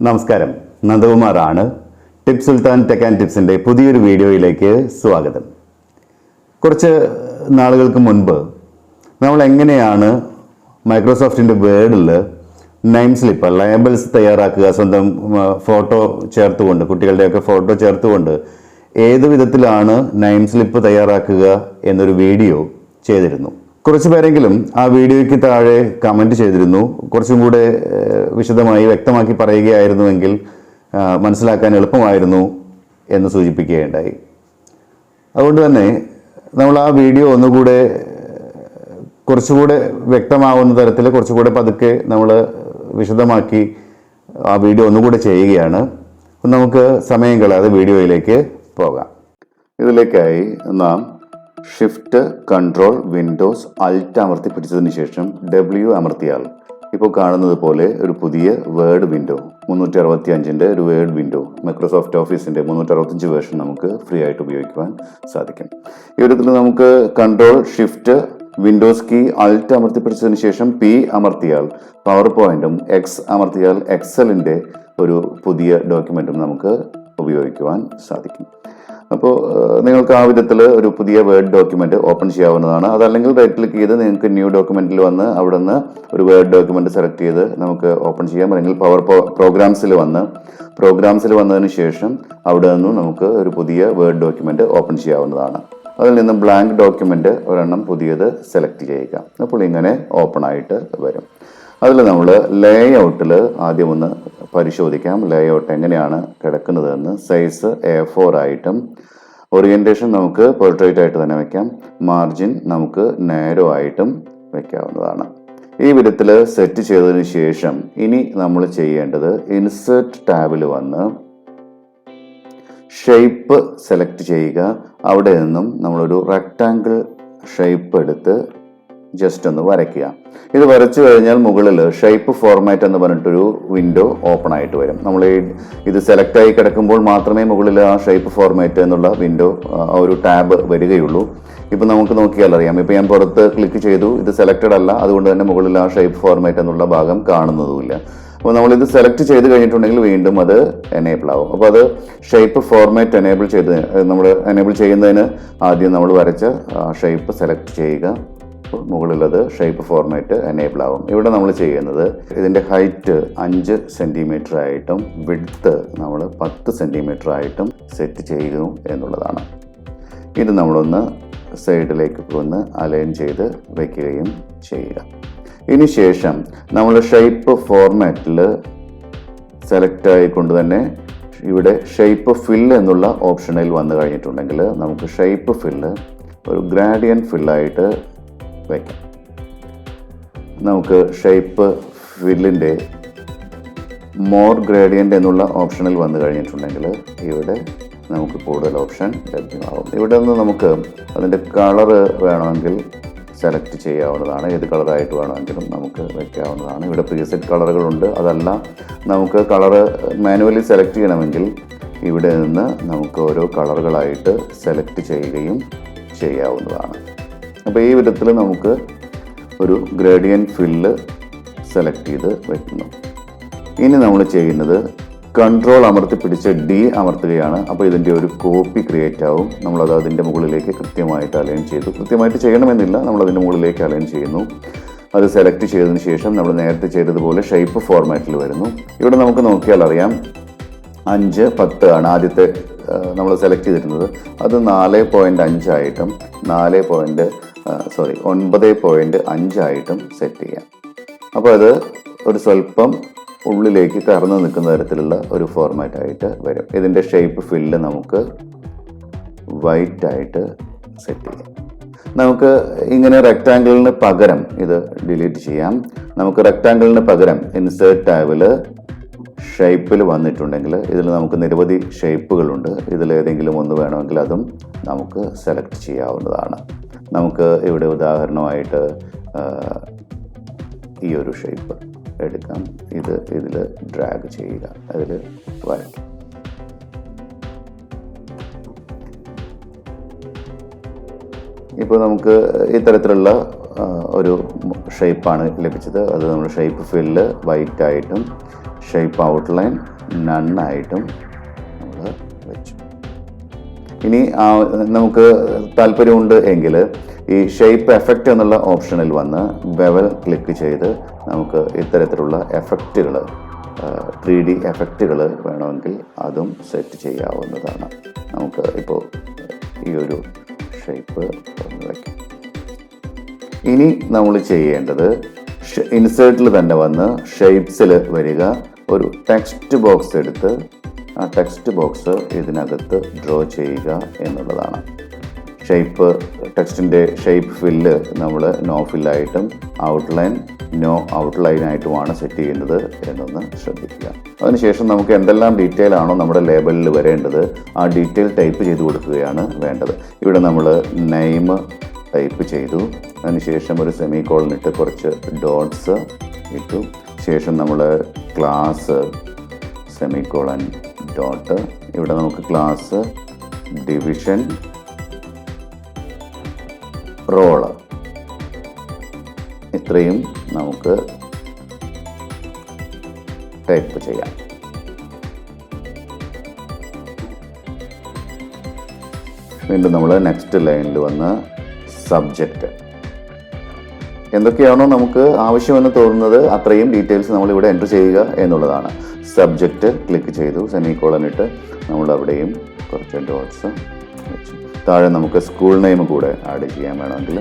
നമസ്കാരം, നന്ദകുമാറാണ്. Tips Sultan tech and ടിപ്സിൻ്റെ പുതിയൊരു വീഡിയോയിലേക്ക് സ്വാഗതം. കുറച്ച് നാളുകൾക്ക് മുൻപ് നമ്മൾ എങ്ങനെയാണ് മൈക്രോസോഫ്റ്റിൻ്റെ വേർഡിൽ നെയിം സ്ലിപ്പ് ലേബിൾസ് തയ്യാറാക്കുക, സ്വന്തം ഫോട്ടോ ചേർത്തുകൊണ്ട്, കുട്ടികളുടെയൊക്കെ ഫോട്ടോ ചേർത്തുകൊണ്ട് ഏത് വിധത്തിലാണ് നെയിം സ്ലിപ്പ് തയ്യാറാക്കുക എന്നൊരു വീഡിയോ ചെയ്തിരുന്നു. കുറച്ച് പേരെങ്കിലും ആ വീഡിയോയ്ക്ക് താഴെ കമൻറ്റ് ചെയ്തിരുന്നു. കുറച്ചും കൂടെ വിശദമായി വ്യക്തമാക്കി പറയുകയായിരുന്നുവെങ്കിൽ മനസ്സിലാക്കാൻ എളുപ്പമായിരുന്നു എന്ന് സൂചിപ്പിക്കുകയുണ്ടായി. അതുകൊണ്ട് തന്നെ നമ്മൾ ആ വീഡിയോ ഒന്നുകൂടെ കുറച്ചുകൂടെ വ്യക്തമാവുന്ന തരത്തിൽ കുറച്ചുകൂടെ പതുക്കെ നമ്മൾ വിശദമാക്കി ആ വീഡിയോ ഒന്നുകൂടെ ചെയ്യുകയാണ്. നമുക്ക് സമയം കളയാതെ വീഡിയോയിലേക്ക് പോകാം. ഇതിലേക്കായി നാം ഷിഫ്റ്റ് കൺട്രോൾ വിൻഡോസ് അൾട്ട് അമർത്തി പിടിച്ചതിന് ശേഷം W അമർത്തിയാൽ ഇപ്പോൾ കാണുന്നത് പോലെ ഒരു പുതിയ വേർഡ് വിൻഡോ 365 ഒരു വേർഡ് വിൻഡോ മൈക്രോസോഫ്റ്റ് ഓഫീസിൻ്റെ 365 വേർഷൻ നമുക്ക് ഫ്രീ ആയിട്ട് ഉപയോഗിക്കുവാൻ സാധിക്കും. ഈ വിധത്തിൽ നമുക്ക് control shift Windows key alt അമർത്തി പിടിച്ചതിന് ശേഷം P അമർത്തിയാൽ പവർ പോയിന്റും X അമർത്തിയാൽ എക്സലിൻ്റെ ഒരു പുതിയ ഡോക്യുമെൻറ്റും നമുക്ക് ഉപയോഗിക്കുവാൻ സാധിക്കും. അപ്പോൾ നിങ്ങൾക്ക് ആ വിധത്തിൽ ഒരു പുതിയ വേർഡ് ഡോക്യുമെന്റ് ഓപ്പൺ ചെയ്യാവുന്നതാണ്. അതല്ലെങ്കിൽ റൈറ്റ് ക്ലിക്ക് ചെയ്ത് നിങ്ങൾക്ക് ന്യൂ ഡോക്യുമെന്റിൽ വന്ന് അവിടെ നിന്ന് ഒരു വേർഡ് ഡോക്യുമെന്റ് സെലക്ട് ചെയ്ത് നമുക്ക് ഓപ്പൺ ചെയ്യാം. അല്ലെങ്കിൽ പ്രോഗ്രാംസിൽ വന്നതിന് ശേഷം അവിടെ നിന്നും നമുക്ക് ഒരു പുതിയ വേർഡ് ഡോക്യുമെന്റ് ഓപ്പൺ ചെയ്യാവുന്നതാണ്. അതിൽ നിന്ന് ബ്ലാങ്ക് ഡോക്യുമെന്റ് ഒരെണ്ണം പുതിയത് സെലക്ട് ചെയ്യുക. അപ്പോൾ ഇങ്ങനെ ഓപ്പൺ ആയിട്ട് വരും. അതിൽ നമ്മൾ ലേഔട്ടിൽ ആദ്യം ഒന്ന് പരിശോധിക്കാം. ലേഔട്ട് എങ്ങനെയാണ് കിടക്കുന്നതെന്ന്. സൈസ് A4 ആയിട്ടും ഓറിയന്റേഷൻ നമുക്ക് പോർട്രേറ്റ് ആയിട്ട് തന്നെ വെക്കാം. മാർജിൻ നമുക്ക് നാരോ ആയിട്ടും വെക്കാവുന്നതാണ്. ഈ വിധത്തിൽ സെറ്റ് ചെയ്തതിന് ശേഷം ഇനി നമ്മൾ ചെയ്യേണ്ടത് ഇൻസേർട്ട് ടാബിൽ വന്ന് ഷേപ്പ് സെലക്ട് ചെയ്യുക. അവിടെ നിന്നും നമ്മളൊരു റെക്ടാങ്കിൾ ഷേപ്പ് എടുത്ത് ജസ്റ്റ് ഒന്ന് വരയ്ക്കുക. ഇത് വരച്ചു കഴിഞ്ഞാൽ മുകളിൽ ഷേപ്പ് ഫോർമാറ്റ് എന്ന് പറഞ്ഞിട്ടൊരു വിൻഡോ ഓപ്പൺ ആയിട്ട് വരും. നമ്മൾ ഇത് സെലക്ട് ആയി കിടക്കുമ്പോൾ മാത്രമേ മുകളിൽ ആ ഷേപ്പ് ഫോർമാറ്റ് എന്നുള്ള വിൻഡോ ആ ഒരു ടാബ് വരികയുള്ളൂ. ഇപ്പം നമുക്ക് നോക്കിയാൽ അറിയാം. ഇപ്പം ഞാൻ പുറത്ത് ക്ലിക്ക് ചെയ്തു, ഇത് സെലക്റ്റഡ് അല്ല, അതുകൊണ്ട് തന്നെ മുകളിൽ ആ ഷേപ്പ് ഫോർമാറ്റ് എന്നുള്ള ഭാഗം കാണുന്നതുമില്ല. അപ്പോൾ നമ്മളിത് സെലക്ട് ചെയ്ത് കഴിഞ്ഞിട്ടുണ്ടെങ്കിൽ വീണ്ടും അത് എനേബിൾ ആവും. അപ്പോൾ അത് ഷേപ്പ് ഫോർമാറ്റ് എനേബിൾ ചെയ്യുന്നതിന് ആദ്യം നമ്മൾ വരച്ച ഷേപ്പ് സെലക്ട് ചെയ്യുക. മുകളിൽ അത് ഷേപ്പ് ഫോർമാറ്റ് എനേബിൾ ആവും. ഇവിടെ നമ്മൾ ചെയ്യുന്നത് ഇതിൻ്റെ ഹൈറ്റ് 5 സെൻറ്റിമീറ്റർ ആയിട്ടും വിഡ്ത്ത് നമ്മൾ 10 സെൻറ്റിമീറ്റർ ആയിട്ടും സെറ്റ് ചെയ്യുന്നു എന്നുള്ളതാണ്. ഇത് നമ്മളൊന്ന് സൈഡിലേക്ക് ഒന്ന് അലൈൻ ചെയ്ത് വയ്ക്കുകയും ചെയ്യുക. ഇനി ശേഷം നമ്മൾ ഷേപ്പ് ഫോർമാറ്റിൽ സെലക്ട് ആയിക്കൊണ്ട് തന്നെ ഇവിടെ ഷേപ്പ് ഫിൽ എന്നുള്ള ഓപ്ഷനിൽ വന്നു കഴിഞ്ഞിട്ടുണ്ടെങ്കിൽ നമുക്ക് ഷേപ്പ് ഫില്ല് ഒരു ഗ്രാഡിയൻ ഫില്ലായിട്ട് വയ്ക്കാം. നമുക്ക് ഷേപ്പ് ഫില്ലിൻ്റെ മോർ ഗ്രേഡിയൻ്റ് എന്നുള്ള ഓപ്ഷനിൽ വന്നു കഴിഞ്ഞിട്ടുണ്ടെങ്കിൽ ഇവിടെ നമുക്ക് കൂടുതൽ ഓപ്ഷൻ ലഭ്യമാകും. ഇവിടെ നിന്ന് നമുക്ക് അതിൻ്റെ കളറ് വേണമെങ്കിൽ സെലക്ട് ചെയ്യാവുന്നതാണ്. ഏത് കളറായിട്ട് വേണമെങ്കിലും നമുക്ക് വയ്ക്കാവുന്നതാണ്. ഇവിടെ പ്രീസെറ്റ് കളറുകളുണ്ട്. അതല്ല നമുക്ക് കളറ് മാനുവലി സെലക്ട് ചെയ്യണമെങ്കിൽ ഇവിടെ നിന്ന് നമുക്ക് ഓരോ കളറുകളായിട്ട് സെലക്ട് ചെയ്യുകയും ചെയ്യാവുന്നതാണ്. അപ്പോൾ ഈ വിധത്തിൽ നമുക്ക് ഒരു ഗ്രേഡിയൻ ഫില്ല് സെലക്ട് ചെയ്ത് വയ്ക്കുന്നു. ഇനി നമ്മൾ ചെയ്യുന്നത് കൺട്രോൾ അമർത്തി പിടിച്ച് D അമർത്തുകയാണ്. അപ്പോൾ ഇതിൻ്റെ ഒരു കോപ്പി ക്രിയേറ്റ് ആവും. നമ്മളത് അതിൻ്റെ മുകളിലേക്ക് കൃത്യമായിട്ട് അലൈൻ ചെയ്തു. കൃത്യമായിട്ട് ചെയ്യണമെന്നില്ല, നമ്മളതിൻ്റെ മുകളിലേക്ക് അലൈൻ ചെയ്യുന്നു. അത് സെലക്ട് ചെയ്തതിന് ശേഷം നമ്മൾ നേരത്തെ ചെയ്തതുപോലെ ഷേപ്പ് ഫോർമാറ്റിൽ വരുന്നു. ഇവിടെ നമുക്ക് നോക്കിയാൽ അറിയാം 5, 10 ആണ് ആദ്യത്തെ നമ്മൾ സെലക്ട് ചെയ്തിരുന്നത്. അത് 4.5 ആയിട്ടും 9.5 ആയിട്ടും സെറ്റ് ചെയ്യാം. അപ്പോൾ അത് ഒരു സ്വല്പം ഉള്ളിലേക്ക് കറന്ന് നിൽക്കുന്ന തരത്തിലുള്ള ഒരു ഫോർമാറ്റ് ആയിട്ട് വരും. ഇതിൻ്റെ ഷേപ്പ് ഫില്ല് നമുക്ക് വൈറ്റ് ആയിട്ട് സെറ്റ് ചെയ്യാം. നമുക്ക് ഇങ്ങനെ റെക്റ്റാങ്കിളിന് പകരം ഇത് ഡിലീറ്റ് ചെയ്യാം. നമുക്ക് റെക്റ്റാങ്കിളിന് പകരം ഇൻസേർട്ട് ടാബിൽ ഷേപ്പിൽ വന്നിട്ടുണ്ടെങ്കിൽ ഇതിൽ നമുക്ക് നിരവധി ഷേപ്പുകളുണ്ട്. ഇതിലേതെങ്കിലും ഒന്ന് വേണമെങ്കിൽ അതും നമുക്ക് സെലക്ട് ചെയ്യാവുന്നതാണ്. നമുക്ക് ഇവിടെ ഉദാഹരണമായിട്ട് ഈ ഒരു ഷേപ്പ് എടുക്കാം. ഇതിൽ ഡ്രാഗ് ചെയ്യുക, അതിൽ വരയ്ക്കാം. ഇപ്പോൾ നമുക്ക് ഇത്തരത്തിലുള്ള ഒരു ഷേപ്പാണ് ലഭിച്ചത്. അത് നമ്മൾ ഷേപ്പ് ഫില്ല് വൈറ്റ് ആയിട്ടും ഷേപ്പ് ഔട്ട്ലൈൻ നന്നായിട്ടും നമ്മൾ വെച്ചു. ഇനി നമുക്ക് താല്പര്യമുണ്ട് എങ്കിൽ ഈ ഷേപ്പ് എഫക്റ്റ് എന്നുള്ള ഓപ്ഷനിൽ വന്ന് ബെവൽ ക്ലിക്ക് ചെയ്ത് നമുക്ക് ഇത്തരത്തിലുള്ള എഫക്റ്റുകൾ 3D എഫക്റ്റുകൾ വേണമെങ്കിൽ അതും സെറ്റ് ചെയ്യാവുന്നതാണ്. നമുക്ക് ഇപ്പോൾ ഈ ഒരു ഷേപ്പ് വയ്ക്കാം. ഇനി നമ്മൾ ചെയ്യേണ്ടത് ഇൻസേർട്ടിൽ തന്നെ വന്ന് ഷേപ്സിൽ വരിക, ഒരു ടെക്സ്റ്റ് ബോക്സ് എടുത്ത് ആ ടെക്സ്റ്റ് ബോക്സ് ഇതിനകത്ത് ഡ്രോ ചെയ്യുക എന്നുള്ളതാണ്. ടെക്സ്റ്റിൻ്റെ ഷേപ്പ് ഫില്ല് നമ്മൾ നോ ഫില്ലായിട്ടും നോ ഔട്ട്ലൈനായിട്ടുമാണ് സെറ്റ് ചെയ്യുന്നത് എന്നൊന്ന് ശ്രദ്ധിക്കുക. അതിനുശേഷം നമുക്ക് എന്തെല്ലാം ഡീറ്റെയിൽ ആണോ നമ്മുടെ ലേബലിൽ വരേണ്ടത് ആ ഡീറ്റെയിൽ ടൈപ്പ് ചെയ്ത് കൊടുക്കുകയാണ് വേണ്ടത്. ഇവിടെ നമ്മൾ നെയിം ടൈപ്പ് ചെയ്തു, അതിനുശേഷം ഒരു സെമികോളൻ ഇട്ട് കുറച്ച് ഡോട്ട്സ് ഇട്ടു, ശേഷം നമ്മൾ ക്ലാസ് സെമികോളൻ ഡോട്ട്, ഇവിടെ നമുക്ക് ക്ലാസ് ഡിവിഷൻ റോള്, ഇത്രയും നമുക്ക് ടൈപ്പ് ചെയ്യാം. വീണ്ടും നമ്മൾ നെക്സ്റ്റ് ലൈനിൽ വന്ന് സബ്ജക്റ്റ് എന്തൊക്കെയാണോ നമുക്ക് ആവശ്യമെന്ന് തോന്നുന്നത് അത്രയും ഡീറ്റെയിൽസ് നമ്മളിവിടെ എൻ്റർ ചെയ്യുക എന്നുള്ളതാണ്. സബ്ജക്റ്റ് ക്ലിക്ക് ചെയ്തു, സെമികോളൻ ഇട്ട് നമ്മൾ അവിടെയും കുറച്ച് ഡോട്ട്സ് വെച്ചു. താഴെ നമുക്ക് സ്കൂൾ നെയിം കൂടെ ആഡ് ചെയ്യാൻ വേണമെങ്കിൽ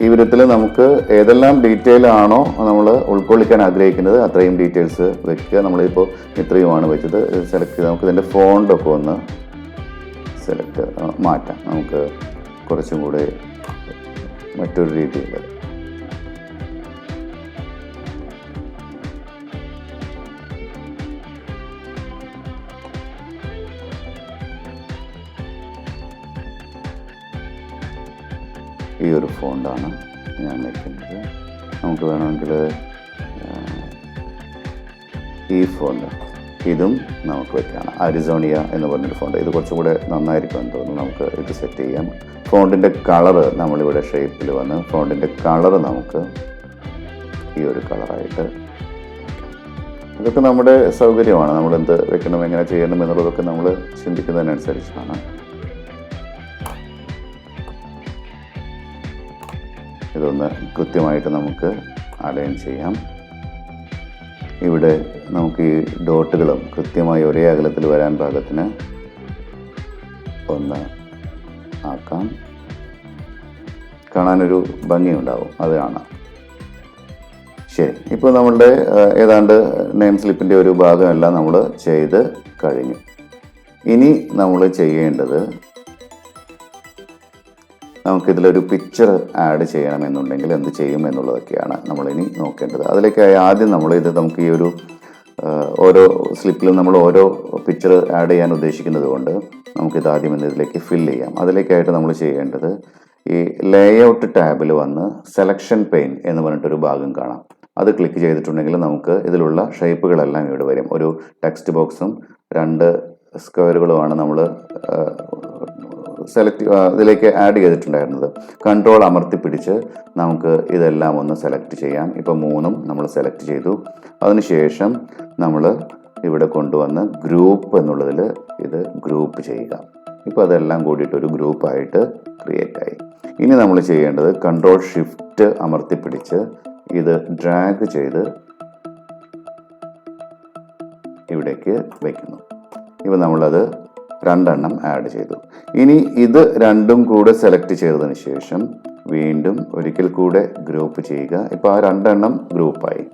ഈ വിധത്തിൽ നമുക്ക് ഏതെല്ലാം ഡീറ്റെയിൽ ആണോ നമ്മൾ ഉൾക്കൊള്ളിക്കാൻ ആഗ്രഹിക്കുന്നത് അത്രയും ഡീറ്റെയിൽസ് വെക്കുക. നമ്മളിപ്പോൾ ഇത്രയുമാണ് വെച്ചത്. സെലക്ട് ചെയ്ത് നമുക്ക് ഇതിൻ്റെ ഫോണ്ടൊക്കെ ഒന്ന് മാറ്റാം. നമുക്ക് കുറച്ചും കൂടെ മറ്റൊരു രീതിയിൽ ഈ ഒരു ഫോണ്ടാണ് ഞാൻ വയ്ക്കുന്നത്. നമുക്ക് വേണമെങ്കിൽ ഈ ഫോണ്ട് ഇതും നമുക്ക് വെക്കാം. അരിസോണിയ എന്ന് പറഞ്ഞൊരു ഫോണ്ട്, ഇത് കുറച്ചും കൂടെ നന്നായിരിക്കും എന്ന് തോന്നുന്നു. നമുക്ക് ഇത് സെറ്റ് ചെയ്യാം. ഫോണ്ടിൻ്റെ കളറ് നമ്മളിവിടെ ഷേപ്പിൽ വന്ന് ഫോണ്ടിൻ്റെ കളറ് നമുക്ക് ഈ ഒരു കളറായിട്ട്, ഇതൊക്കെ നമ്മുടെ സൗകര്യമാണ്. നമ്മളെന്ത് വെക്കണം, എങ്ങനെ ചെയ്യണം എന്നുള്ളതൊക്കെ നമ്മൾ ചിന്തിക്കുന്നതിനനുസരിച്ചാണ്. ഇതൊന്ന് കൃത്യമായിട്ട് നമുക്ക് അലൈൻ ചെയ്യാം. ഇവിടെ നമുക്ക് ഈ ഡോട്ടുകളും കൃത്യമായി ഒരേ അകലത്തിൽ വരാൻ പാകത്തിന് ഒന്ന് ആക്കാം. കാണാനൊരു ഭംഗിയുണ്ടാവും, അത് കാണാം. ശരി, ഇപ്പോൾ നമ്മളുടെ ഏതാണ്ട് നെയിം സ്ലിപ്പിൻ്റെ ഒരു ഭാഗമെല്ലാം നമ്മൾ ചെയ്ത് കഴിഞ്ഞു. ഇനി നമ്മൾ ചെയ്യേണ്ടത് നമുക്കിതിലൊരു പിക്ചർ ആഡ് ചെയ്യണമെന്നുണ്ടെങ്കിൽ എന്ത് ചെയ്യും എന്നുള്ളതൊക്കെയാണ് നമ്മളിനി നോക്കേണ്ടത്. അതിലേക്കായി ആദ്യം നമുക്ക് ഈ ഒരു ഓരോ സ്ലിപ്പിലും നമ്മൾ ഓരോ പിക്ചർ ആഡ് ചെയ്യാൻ ഉദ്ദേശിക്കുന്നത് കൊണ്ട് നമുക്കിത് ആദ്യം ഇതിലേക്ക് ഫില്ല് ചെയ്യാം. അതിലേക്കായിട്ട് നമ്മൾ ചെയ്യേണ്ടത് ഈ ലേഔട്ട് ടാബിൽ വന്ന് സെലക്ഷൻ പെയിൻ എന്ന് പറഞ്ഞിട്ടൊരു ഭാഗം കാണാം. അത് ക്ലിക്ക് ചെയ്തിട്ടുണ്ടെങ്കിൽ നമുക്ക് ഇതിലുള്ള ഷേപ്പുകളെല്ലാം ഇവിടെ വരും. ഒരു ടെക്സ്റ്റ് ബോക്സും 2 സ്ക്വയറുകളുമാണ് നമ്മൾ ഇതിലേക്ക് ആഡ് ചെയ്തിട്ടുണ്ടായിരുന്നത്. കൺട്രോൾ അമർത്തി പിടിച്ച് നമുക്ക് ഇതെല്ലാം ഒന്ന് സെലക്ട് ചെയ്യാം. ഇപ്പോൾ 3ഉം നമ്മൾ സെലക്ട് ചെയ്തു. അതിനുശേഷം നമ്മൾ ഇവിടെ കൊണ്ടുവന്ന് ഗ്രൂപ്പ് എന്നുള്ളതിൽ ഇത് ഗ്രൂപ്പ് ചെയ്യുക. ഇപ്പോൾ അതെല്ലാം കൂടിയിട്ട് ഒരു ഗ്രൂപ്പായിട്ട് ക്രിയേറ്റ് ആയി. ഇനി നമ്മൾ ചെയ്യേണ്ടത് കൺട്രോൾ ഷിഫ്റ്റ് അമർത്തി പിടിച്ച് ഇത് ഡ്രാഗ് ചെയ്ത് ഇവിടേക്ക് വയ്ക്കുന്നു. ഇപ്പോൾ നമ്മളത് 2 എണ്ണം ആഡ് ചെയ്തു. ഇനി ഇത് 2ഉം കൂടെ സെലക്ട് ചെയ്തതിന് ശേഷം വീണ്ടും ഒരിക്കൽ കൂടെ ഗ്രൂപ്പ് ചെയ്യുക. ഇപ്പോൾ ആ 2 എണ്ണം ഗ്രൂപ്പായി.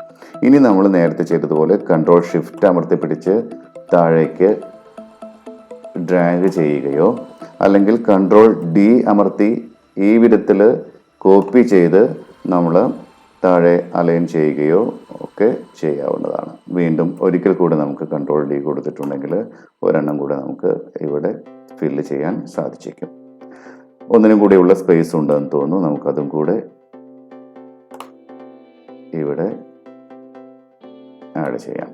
ഇനി നമ്മൾ നേരത്തെ ചെയ്തതുപോലെ കൺട്രോൾ ഷിഫ്റ്റ് അമർത്തി പിടിച്ച് താഴേക്ക് ഡ്രാഗ് ചെയ്യുകയോ അല്ലെങ്കിൽ കൺട്രോൾ D അമർത്തി ഈ വിധത്തിൽ കോപ്പി ചെയ്ത് നമ്മൾ താഴെ അലൈൻ ചെയ്യുകയോ ഒക്കെ ചെയ്യാവുന്നതാണ്. വീണ്ടും ഒരിക്കൽ കൂടെ നമുക്ക് കൺട്രോൾ D കൊടുത്തിട്ടുണ്ടെങ്കിൽ ഒരെണ്ണം കൂടെ നമുക്ക് ഇവിടെ ഫില്ല് ചെയ്യാൻ സാധിച്ചേക്കും. ഒന്നിനും കൂടെയുള്ള സ്പേസ് ഉണ്ടെന്ന് തോന്നുന്നു. നമുക്കതും കൂടെ ഇവിടെ ആഡ് ചെയ്യാം.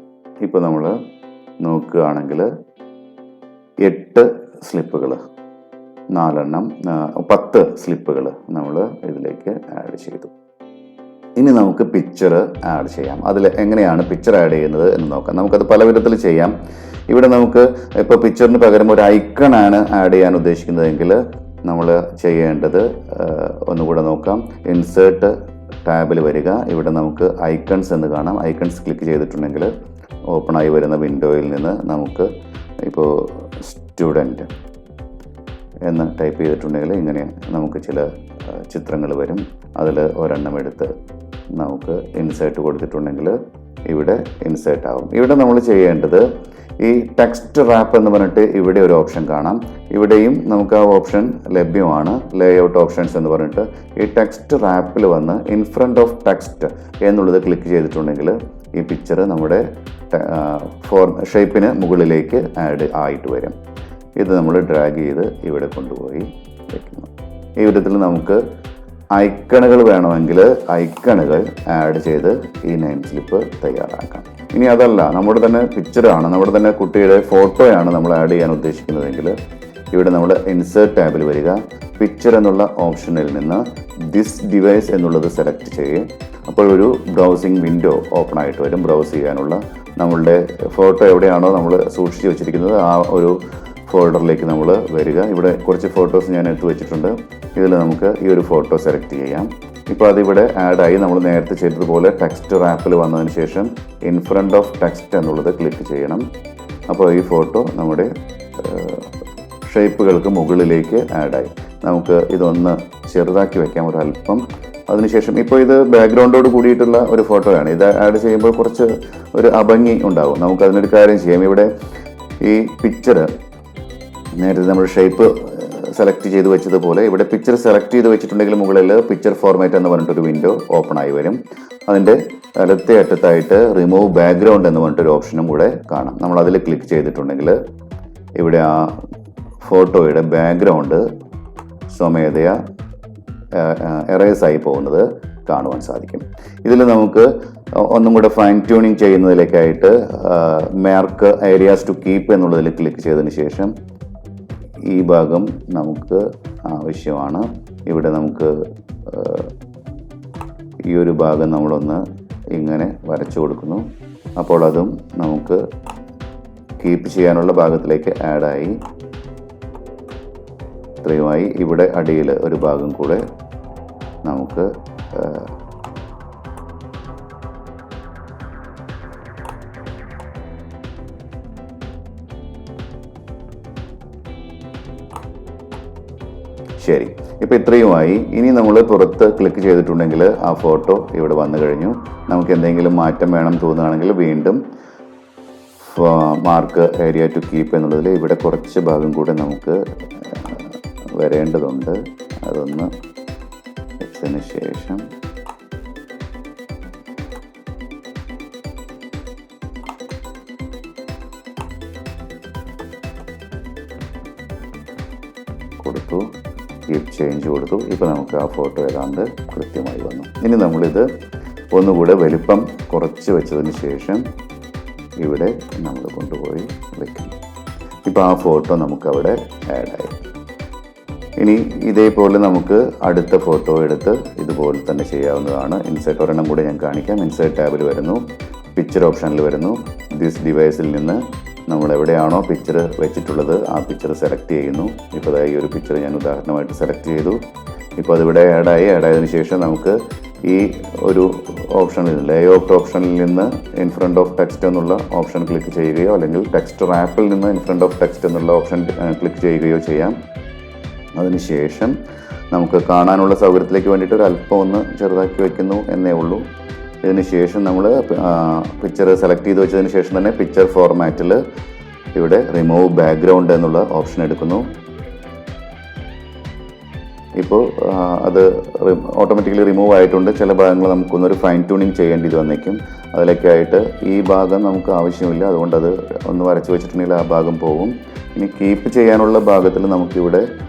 ഇപ്പോൾ നമ്മൾ നോക്കുകയാണെങ്കിൽ 8 സ്ലിപ്പുകൾ 4 എണ്ണം 10 സ്ലിപ്പുകൾ നമ്മൾ ഇതിലേക്ക് ആഡ് ചെയ്തു. ഇനി നമുക്ക് പിക്ചർ ആഡ് ചെയ്യാം. അതിൽ എങ്ങനെയാണ് പിക്ചർ ആഡ് ചെയ്യുന്നത് എന്ന് നോക്കാം. നമുക്കത് പല വിധത്തിൽ ചെയ്യാം. ഇവിടെ നമുക്ക് ഇപ്പോൾ പിക്ചറിന് പകരം ഒരു ഐക്കണാണ് ആഡ് ചെയ്യാൻ ഉദ്ദേശിക്കുന്നതെങ്കിൽ നമ്മൾ ചെയ്യേണ്ടത് ഒന്നുകൂടെ നോക്കാം. ഇൻസേർട്ട് ടാബിൽ വരിക. ഇവിടെ നമുക്ക് ഐക്കൺസ് എന്ന് കാണാം. ഐക്കൺസ് ക്ലിക്ക് ചെയ്തിട്ടുണ്ടെങ്കിൽ ഓപ്പണായി വരുന്ന വിൻഡോയിൽ നിന്ന് നമുക്ക് ഇപ്പോൾ സ്റ്റുഡൻറ്റ് എന്ന് ടൈപ്പ് ചെയ്തിട്ടുണ്ടെങ്കിൽ ഇങ്ങനെ നമുക്ക് ചില ചിത്രങ്ങൾ വരും. അതിൽ ഒരെണ്ണം എടുത്ത് നമുക്ക് ഇൻസേർട്ട് കൊടുത്തിട്ടുണ്ടെങ്കിൽ ഇവിടെ ഇൻസേർട്ട് ആവും. ഇവിടെ നമ്മൾ ചെയ്യേണ്ടത് ഈ ടെക്സ്റ്റ് റാപ്പ് എന്ന് പറഞ്ഞിട്ട് ഇവിടെ ഒരു ഓപ്ഷൻ കാണാം. ഇവിടെയും നമുക്ക് ആ ഓപ്ഷൻ ലഭ്യമാണ്, ലേഔട്ട് ഓപ്ഷൻസ് എന്ന് പറഞ്ഞിട്ട്. ഈ ടെക്സ്റ്റ് റാപ്പിൽ വന്ന് ഇൻ ഫ്രണ്ട് ഓഫ് ടെക്സ്റ്റ് എന്നുള്ളത് ക്ലിക്ക് ചെയ്തിട്ടുണ്ടെങ്കിൽ ഈ പിക്ചർ നമ്മുടെ ഷേപ്പിന് മുകളിലേക്ക് ആഡ് ആയിട്ട് വരും. ഇത് നമ്മൾ ഡ്രാഗ് ചെയ്ത് ഇവിടെ കൊണ്ടുപോയി വയ്ക്കുന്നു. ഈ വിധത്തിൽ നമുക്ക് ഐക്കണുകൾ വേണമെങ്കിൽ ഐക്കണുകൾ ആഡ് ചെയ്ത് ഈ നെയിം സ്ലിപ്പ് തയ്യാറാക്കാം. ഇനി അതല്ല, നമ്മുടെ തന്നെ പിക്ചറാണ്, നമ്മുടെ തന്നെ കുട്ടിയുടെ ഫോട്ടോയാണ് നമ്മൾ ആഡ് ചെയ്യാൻ ഉദ്ദേശിക്കുന്നതെങ്കിൽ ഇവിടെ നമ്മൾ ഇൻസേർട്ട് ടാബിൽ വരിക. പിക്ചർ എന്നുള്ള ഓപ്ഷനിൽ നിന്ന് ദിസ് ഡിവൈസ് എന്നുള്ളത് സെലക്ട് ചെയ്യുക. അപ്പോൾ ഒരു ബ്രൗസിംഗ് വിൻഡോ ഓപ്പൺ ആയിട്ട് വരും. ബ്രൗസ് ചെയ്യാനുള്ള നമ്മളുടെ ഫോട്ടോ എവിടെയാണോ നമ്മൾ സൂക്ഷിച്ച് വെച്ചിരിക്കുന്നത് ആ ഒരു ഫോൾഡറിലേക്ക് നമ്മൾ വരിക. ഇവിടെ കുറച്ച് ഫോട്ടോസ് ഞാൻ എടുത്ത് വെച്ചിട്ടുണ്ട്. ഇതിൽ നമുക്ക് ഈ ഒരു ഫോട്ടോ സെലക്ട് ചെയ്യാം. ഇപ്പോൾ അതിവിടെ ആഡായി. നമ്മൾ നേരത്തെ ചെയ്തതുപോലെ ടെക്സ്റ്റ് റാപ്പിൽ വന്നതിന് ശേഷം ഇൻ ഫ്രണ്ട് ഓഫ് ടെക്സ്റ്റ് എന്നുള്ളത് ക്ലിക്ക് ചെയ്യണം. അപ്പോൾ ഈ ഫോട്ടോ നമ്മുടെ ഷേപ്പുകൾക്ക് മുകളിലേക്ക് ആഡായി. നമുക്ക് ഇതൊന്ന് ചെറുതാക്കി വയ്ക്കാം ഒരല്പം. അതിനുശേഷം ഇപ്പോൾ ഇത് ബാക്ക്ഗ്രൗണ്ടോട് കൂടിയിട്ടുള്ള ഒരു ഫോട്ടോയാണ്. ഇത് ആഡ് ചെയ്യുമ്പോൾ കുറച്ച് ഒരു അഭംഗി ഉണ്ടാകും. നമുക്കതിനൊരു കാര്യം ചെയ്യാം. ഇവിടെ ഈ പിക്ചർ നേരത്തെ നമ്മൾ ഷേപ്പ് സെലക്ട് ചെയ്ത് വെച്ചതുപോലെ ഇവിടെ പിക്ചർ സെലക്ട് ചെയ്ത് വെച്ചിട്ടുണ്ടെങ്കിൽ മുകളിൽ പിക്ചർ ഫോർമാറ്റ് എന്ന് പറഞ്ഞിട്ടൊരു വിൻഡോ ഓപ്പൺ ആയി വരും. അതിൻ്റെ വലത്തെ അറ്റത്തായിട്ട് റിമൂവ് ബാക്ക്ഗ്രൗണ്ട് എന്ന് പറഞ്ഞിട്ടൊരു ഓപ്ഷനും കൂടെ കാണാം. നമ്മൾ അതിൽ ക്ലിക്ക് ചെയ്തിട്ടുണ്ടെങ്കിൽ ഇവിടെ ആ ഫോട്ടോയുടെ ബാക്ക്ഗ്രൗണ്ട് സ്വമേധയാ എറേസ് ആയി പോകുന്നത് കാണുവാൻ സാധിക്കും. ഇതിൽ നമുക്ക് ഒന്നും കൂടെ ഫൈൻ ട്യൂണിങ് ചെയ്യുന്നതിലേക്കായിട്ട് മാർക്ക് ഏരിയാസ് ടു കീപ്പ് എന്നുള്ളതിൽ ക്ലിക്ക് ചെയ്തതിന് ശേഷം ഈ ഭാഗം നമുക്ക് ആവശ്യമാണ്. ഇവിടെ നമുക്ക് ഈ ഒരു ഭാഗം നമ്മളൊന്ന് ഇങ്ങനെ വരച്ചു കൊടുക്കുന്നു. അപ്പോൾ അതും നമുക്ക് കീപ്പ് ചെയ്യാനുള്ള ഭാഗത്തിലേക്ക് ആഡായി. ഇത്രയുമായി. ഇവിടെ അടിയിൽ ഒരു ഭാഗം കൂടെ നമുക്ക് ശരി. ഇപ്പോൾ ഇത്രയുമായി. ഇനി നമ്മൾ പുറത്ത് ക്ലിക്ക് ചെയ്തിട്ടുണ്ടെങ്കിൽ ആ ഫോട്ടോ ഇവിടെ വന്നു കഴിഞ്ഞു. നമുക്ക് എന്തെങ്കിലും മാറ്റം വേണം തോന്നുകയാണെങ്കിൽ വീണ്ടും മാർക്ക് ഏരിയ ടു കീപ്പ് എന്നുള്ളതിൽ ഇവിടെ കുറച്ച് ഭാഗം കൂടെ നമുക്ക് വരേണ്ടതുണ്ട്. അതൊന്ന് വെച്ചതിന് ശേഷം കൊടുത്തു, കീപ്പ് ചേഞ്ച് കൊടുത്തു. ഇപ്പോൾ നമുക്ക് ആ ഫോട്ടോ ഏതാണ്ട് കൃത്യമായി വന്നു. ഇനി നമ്മളിത് ഒന്നുകൂടെ വലിപ്പം കുറച്ച് വെച്ചതിന് ശേഷം ഇവിടെ നമ്മൾ കൊണ്ടുപോയി വയ്ക്കും. ഇപ്പോൾ ആ ഫോട്ടോ നമുക്കവിടെ ആഡായി. ഇനി ഇതേപോലെ നമുക്ക് അടുത്ത ഫോട്ടോ എടുത്ത് ഇതുപോലെ തന്നെ ചെയ്യാവുന്നതാണ്. ഇൻസേർട്ട് ഒരെണ്ണം കൂടെ ഞാൻ കാണിക്കാം. ഇൻസേർട്ട് ടാബിൽ വരുന്നു, പിക്ചർ ഓപ്ഷനിൽ വരുന്നു. ദിസ് ഡിവൈസിൽ നിന്ന് നമ്മൾ എവിടെയാണോ പിക്ചർ വെച്ചിട്ടുള്ളത് ആ പിക്ചർ സെലക്ട് ചെയ്യുന്നു. ഇപ്പോൾ ഈ ഒരു പിക്ചർ ഞാൻ ഉദാഹരണമായിട്ട് സെലക്ട് ചെയ്തു. ഇപ്പോൾ അതിവിടെ ആഡായതിനു ശേഷം നമുക്ക് ഈ ഒരു ഓപ്ഷനിൽ ലേഔട്ട് ഓപ്ഷനിൽ നിന്ന് ഇൻ ഫ്രണ്ട് ഓഫ് ടെക്സ്റ്റ് എന്നുള്ള ഓപ്ഷൻ ക്ലിക്ക് ചെയ്യുകയോ അല്ലെങ്കിൽ ടെക്സ്റ്റ് റാപ്പിൽ നിന്ന് ഇൻ ഫ്രണ്ട് ഓഫ് ടെക്സ്റ്റ് എന്നുള്ള ഓപ്ഷൻ ക്ലിക്ക് ചെയ്യുകയോ ചെയ്യാം. അതിനുശേഷം നമുക്ക് കാണാനുള്ള സൗകര്യത്തിലേക്ക് വേണ്ടിയിട്ട് ഒരു അല്പം ഒന്ന് ചെറുതാക്കി വയ്ക്കുന്നു എന്നേ ഉള്ളൂ. ഇതിന് ശേഷം നമ്മൾ പിക്ചർ സെലക്ട് ചെയ്ത് വെച്ചതിന് ശേഷം തന്നെ പിക്ചർ ഫോർമാറ്റിൽ ഇവിടെ റിമൂവ് ബാക്ക്ഗ്രൗണ്ട് എന്നുള്ള ഓപ്ഷൻ എടുക്കുന്നു. ഇപ്പോൾ അത് ഓട്ടോമാറ്റിക്കലി റിമൂവ് ആയിട്ടുണ്ട്. ചില ഭാഗങ്ങൾ നമുക്കൊന്നൊരു ഫൈൻ ട്യൂണിങ് ചെയ്യേണ്ടി വന്നേക്കും. അതിലേക്കായിട്ട് ഈ ഭാഗം നമുക്ക് ആവശ്യമില്ല, അതുകൊണ്ട് അത് ഒന്ന് വരച്ച് വെച്ചിട്ടുണ്ടെങ്കിൽ ആ ഭാഗം പോകും. ഇനി കീപ്പ് ചെയ്യാനുള്ള ഭാഗത്തിൽ നമുക്കിവിടെ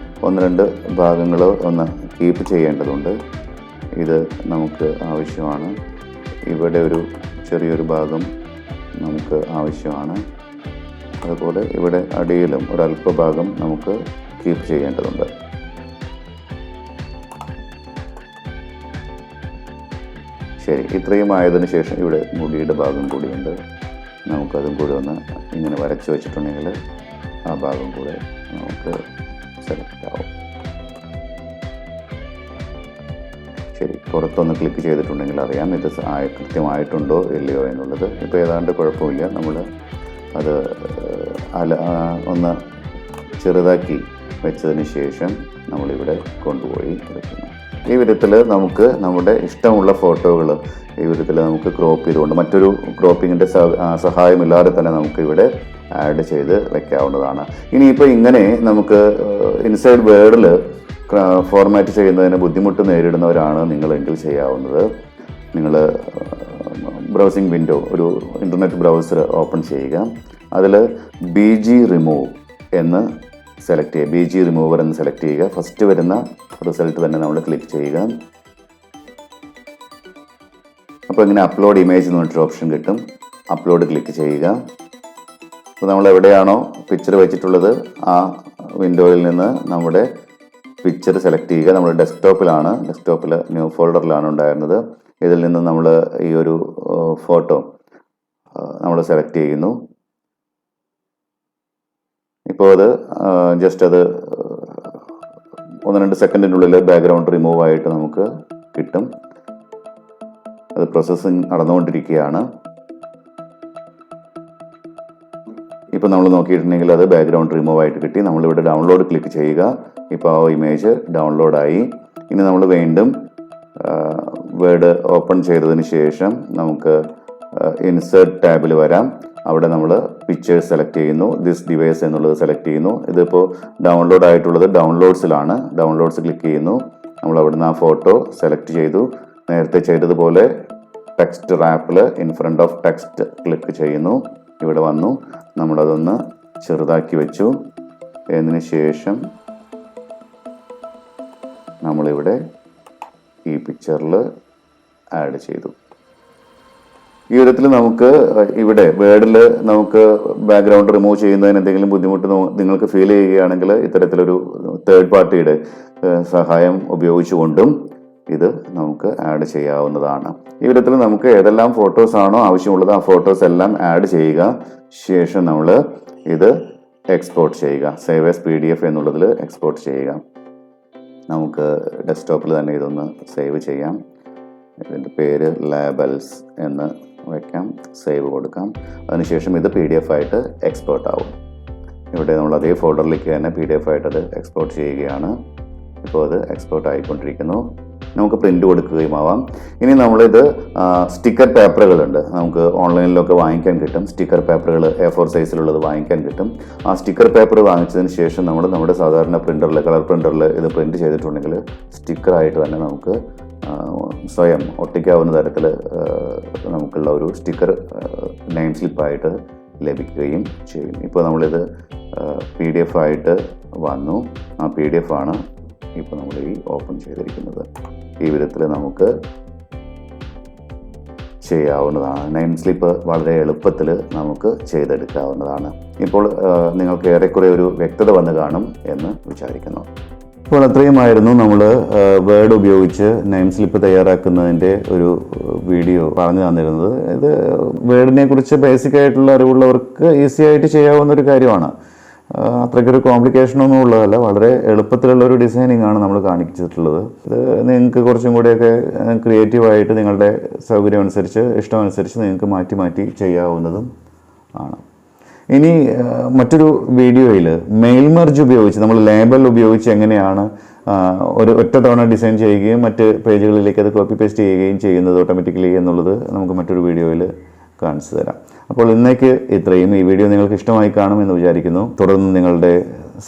ഒന്ന് രണ്ട് ഭാഗങ്ങൾ ഒന്ന് കീപ്പ് ചെയ്യേണ്ടതുണ്ട്. ഇത് നമുക്ക് ആവശ്യമാണ്. ഇവിടെ ഒരു ചെറിയൊരു ഭാഗം നമുക്ക് ആവശ്യമാണ്. അതുപോലെ ഇവിടെ അടിയിലും ഒരല്പ ഭാഗം നമുക്ക് കീപ്പ് ചെയ്യേണ്ടതുണ്ട്. ശരി, ഇത്രയും ആയതിനു ശേഷം ഇവിടെ മുടിയുടെ ഭാഗം കൂടിയുണ്ട്, നമുക്കതും കൂടി ഒന്ന് ഇങ്ങനെ വരച്ച് വെച്ചിട്ടുണ്ടെങ്കിൽ ആ ഭാഗം കൂടെ നമുക്ക് സെലക്ട് ആവും. ശരി, പുറത്തൊന്ന് ക്ലിക്ക് ചെയ്തിട്ടുണ്ടെങ്കിൽ അറിയാം ഇത് കൃത്യമായിട്ടുണ്ടോ ഇല്ലയോ എന്നുള്ളത്. ഇപ്പോൾ ഏതാണ്ട് കുഴപ്പമില്ല. നമ്മൾ അത് ഒന്ന് ചെറുതാക്കി വെച്ചതിന് ശേഷം നമ്മളിവിടെ കൊണ്ടുപോയി വെക്കുന്നു. ഈ വിധത്തിൽ നമുക്ക് നമ്മുടെ ഇഷ്ടമുള്ള ഫോട്ടോകൾ ഈ വിധത്തിൽ നമുക്ക് ക്രോപ്പ് ചെയ്തുകൊണ്ട് മറ്റൊരു ക്രോപ്പിങ്ങിൻ്റെ സഹായമില്ലാതെ തന്നെ നമുക്ക് ഇവിടെ ആഡ് ചെയ്ത് വെക്കാവുന്നതാണ്. ഇനിയിപ്പോൾ ഇങ്ങനെ നമുക്ക് ഇൻസൈഡ് വേർഡിൽ ഫോർമാറ്റ് ചെയ്യുന്നതിന് ബുദ്ധിമുട്ട് നേരിടുന്നവരാണ് നിങ്ങളെങ്കിൽ ചെയ്യാവുന്നത്. നിങ്ങൾ ബ്രൗസിംഗ് വിൻഡോ, ഒരു ഇൻ്റർനെറ്റ് ബ്രൗസർ ഓപ്പൺ ചെയ്യുക. അതിൽ BG റിമൂവ് എന്ന് സെലക്ട് ചെയ്യുക. BG റിമൂവർ എന്ന് സെലക്ട് ചെയ്യുക. ഫസ്റ്റ് വരുന്ന റിസൾട്ട് തന്നെ നമ്മൾ ക്ലിക്ക് ചെയ്യുക. അപ്പോൾ ഇങ്ങനെ അപ്ലോഡ് ഇമേജ് എന്ന് പറഞ്ഞിട്ടൊരു ഓപ്ഷൻ കിട്ടും. അപ്ലോഡ് ക്ലിക്ക് ചെയ്യുക. അപ്പോൾ നമ്മൾ എവിടെയാണോ പിക്ചർ വെച്ചിട്ടുള്ളത് ആ വിൻഡോയിൽ നിന്ന് നമ്മുടെ പിക്ചർ സെലക്ട് ചെയ്യുക. നമ്മൾ ഡെസ്ക്ടോപ്പിൽ ന്യൂ ഫോൾഡറിലാണ് ഉണ്ടായിരുന്നത്. ഇതിൽ നിന്ന് നമ്മൾ ഈ ഒരു ഫോട്ടോ നമ്മൾ സെലക്ട് ചെയ്യുന്നു. ഇപ്പോൾ അത് ജസ്റ്റ് അത് 1-2 സെക്കൻഡിനുള്ളിൽ ബാക്ക്ഗ്രൗണ്ട് റിമൂവ് ആയിട്ട് നമുക്ക് കിട്ടും. അത് പ്രോസസ്സിങ് നടന്നുകൊണ്ടിരിക്കുകയാണ്. ഇപ്പോൾ നമ്മൾ നോക്കിയിട്ടുണ്ടെങ്കിൽ അത് ബാക്ക്ഗ്രൗണ്ട് റിമൂവ് ആയിട്ട് കിട്ടി. നമ്മളിവിടെ ഡൗൺലോഡ് ക്ലിക്ക് ചെയ്യുക. ഇപ്പോൾ ആ ഇമേജ് ഡൗൺലോഡായി. ഇനി നമ്മൾ വീണ്ടും വേർഡ് ഓപ്പൺ ചെയ്തതിന് ശേഷം നമുക്ക് ഇൻസേർട്ട് ടാബിൽ വരാം. അവിടെ നമ്മൾ പിക്ചേഴ്സ് സെലക്ട് ചെയ്യുന്നു. ദിസ് ഡിവൈസ് എന്നുള്ളത് സെലക്ട് ചെയ്യുന്നു. ഇതിപ്പോൾ ഡൗൺലോഡ് ആയിട്ടുള്ളത് ഡൗൺലോഡ്സിലാണ്. ഡൗൺലോഡ്സ് ക്ലിക്ക് ചെയ്യുന്നു. നമ്മൾ അവിടുന്ന് ആ ഫോട്ടോ സെലക്ട് ചെയ്തു. നേരത്തെ ചെയ്തതുപോലെ ടെക്സ്റ്റ് റാപ്പിൽ in front of text click ചെയ്യുന്നു. ഇവിടെ വന്നു നമ്മളതൊന്ന് ചെറുതാക്കി വെച്ചു. എന്നതിന് ശേഷം നമ്മളിവിടെ ഈ പിക്ചറിൽ ആഡ് ചെയ്തു. ഈ വിധത്തിൽ നമുക്ക് ഇവിടെ വേർഡിൽ നമുക്ക് ബാക്ക്ഗ്രൗണ്ട് റിമൂവ് ചെയ്യുന്നതിന് എന്തെങ്കിലും ബുദ്ധിമുട്ട് നിങ്ങൾക്ക് ഫീൽ ചെയ്യുകയാണെങ്കിൽ ഇത്തരത്തിലൊരു തേർഡ് പാർട്ടിയുടെ സഹായം ഉപയോഗിച്ചുകൊണ്ടും ഇത് നമുക്ക് ആഡ് ചെയ്യാവുന്നതാണ്. ഈ വിധത്തിൽ നമുക്ക് ഏതെല്ലാം ഫോട്ടോസ് ആണോ ആവശ്യമുള്ളത് ആ ഫോട്ടോസ് എല്ലാം ആഡ് ചെയ്യുക. ശേഷം നമ്മൾ ഇത് എക്സ്പോർട്ട് ചെയ്യുക. സേവ് ആസ് PDF എന്നുള്ളതിൽ എക്സ്പോർട്ട് ചെയ്യുക. നമുക്ക് ഡെസ്ക്ടോപ്പിൽ തന്നെ ഇതൊന്ന് സേവ് ചെയ്യാം. ഇതിൻ്റെ പേര് ലേബൽസ് എന്ന് വയ്ക്കാം. സേവ് കൊടുക്കാം. അതിനുശേഷം ഇത് PDF ആയിട്ട് എക്സ്പോർട്ട് ആവും. ഇവിടെ നമ്മൾ അതേ ഫോൾഡറിലേക്ക് തന്നെ PDF ആയിട്ട് അത് എക്സ്പോർട്ട് ചെയ്യുകയാണ്. ഇപ്പോൾ അത് എക്സ്പോർട്ട് ആയിക്കൊണ്ടിരിക്കുന്നു. നമുക്ക് പ്രിൻ്റ് കൊടുക്കുകയും ആവാം. ഇനി നമ്മളിത് സ്റ്റിക്കർ പേപ്പറുകളുണ്ട്, നമുക്ക് ഓൺലൈനിലൊക്കെ വാങ്ങിക്കാൻ കിട്ടും. സ്റ്റിക്കർ പേപ്പറുകൾ A4 സൈസിലുള്ളത് വാങ്ങിക്കാൻ കിട്ടും. ആ സ്റ്റിക്കർ പേപ്പർ വാങ്ങിച്ചതിന് ശേഷം നമ്മൾ നമ്മുടെ സാധാരണ പ്രിൻ്ററിൽ, കളർ പ്രിൻ്ററിൽ ഇത് പ്രിൻ്റ് ചെയ്തിട്ടുണ്ടെങ്കിൽ സ്റ്റിക്കറായിട്ട് തന്നെ നമുക്ക് സ്വയം ഒട്ടിക്കാവുന്ന തരത്തിൽ നമുക്കുള്ള ഒരു സ്റ്റിക്കർ നെയിം സ്ലിപ്പായിട്ട് ലഭിക്കുകയും ചെയ്യും. ഇപ്പോൾ നമ്മളിത് PDF ആയിട്ട് വന്നു. ആ PDF ആണ് ഇപ്പോൾ നമ്മൾ ഈ ഓപ്പൺ ചെയ്തിരിക്കുന്നത്. ഈ വിധത്തിൽ നമുക്ക് ചെയ്യാവുന്നതാണ്. നെയിം സ്ലിപ്പ് വളരെ എളുപ്പത്തിൽ നമുക്ക് ചെയ്തെടുക്കാവുന്നതാണ്. ഇപ്പോൾ നിങ്ങൾക്ക് ഏറെക്കുറെ ഒരു വ്യക്തത വന്ന് കാണും എന്ന് വിചാരിക്കുന്നു. അപ്പോൾ അത്രയുമായിരുന്നു നമ്മൾ വേർഡ് ഉപയോഗിച്ച് നെയിം സ്ലിപ്പ് തയ്യാറാക്കുന്നതിൻ്റെ ഒരു വീഡിയോ പറഞ്ഞു തന്നിരുന്നത്. ഇത് വേർഡിനെ കുറിച്ച് ബേസിക് ആയിട്ടുള്ള അറിവുള്ളവർക്ക് ഈസി ആയിട്ട് ചെയ്യാവുന്ന ഒരു കാര്യമാണ്. അത്രയ്ക്കൊരു കോംപ്ലിക്കേഷനൊന്നും ഉള്ളതല്ല. വളരെ എളുപ്പത്തിലുള്ള ഒരു ഡിസൈനിങ് ആണ് നമ്മൾ കാണിച്ചിട്ടുള്ളത്. ഇത് നിങ്ങൾക്ക് കുറച്ചും കൂടിയൊക്കെ ക്രിയേറ്റീവായിട്ട് നിങ്ങളുടെ സൗകര്യം അനുസരിച്ച്, ഇഷ്ടമനുസരിച്ച് നിങ്ങൾക്ക് മാറ്റി മാറ്റി ചെയ്യാവുന്നതും ആണ്. ഇനി മറ്റൊരു വീഡിയോയിൽ മെയിൽ മെർജ് ഉപയോഗിച്ച് നമ്മൾ ലേബൽ ഉപയോഗിച്ച് എങ്ങനെയാണ് ഒരു ഒറ്റ തവണ ഡിസൈൻ ചെയ്യുകയും മറ്റ് പേജുകളിലേക്ക് അത് കോപ്പി പേസ്റ്റ് ചെയ്യുകയും ചെയ്യുന്നത് ഓട്ടോമാറ്റിക്കലി എന്നുള്ളത് നമുക്ക് മറ്റൊരു വീഡിയോയിൽ കാണിച്ചു തരാം. അപ്പോൾ ഇന്നേക്ക് ഇത്രയും. ഈ വീഡിയോ നിങ്ങൾക്ക് ഇഷ്ടമായി കാണുമെന്ന് വിചാരിക്കുന്നു. തുടർന്ന് നിങ്ങളുടെ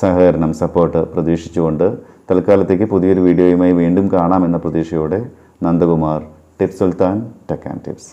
സഹകരണം, സപ്പോർട്ട് പ്രതീക്ഷിച്ചുകൊണ്ട് തൽക്കാലത്തേക്ക് പുതിയൊരു വീഡിയോയുമായി വീണ്ടും കാണാമെന്ന പ്രതീക്ഷയോടെ Nandakumar, tips Sultan, tech and tips.